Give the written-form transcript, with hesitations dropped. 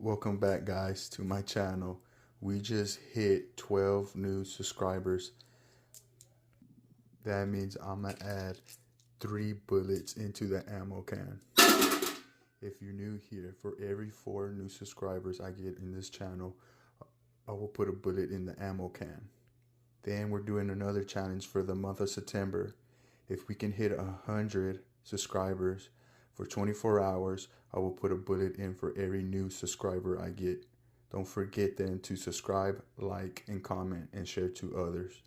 Welcome back, guys, to my channel. We just hit 12 new subscribers. That means I'm gonna add 3 bullets into the ammo can. If you're new here, for every 4 new subscribers I get in this channel, I will put a bullet in the ammo can. Then we're doing another challenge for the month of September. If we can hit 100 subscribers for 24 hours, I will put a bullet in for every new subscriber I get. Don't forget then to subscribe, like, and comment, and share to others.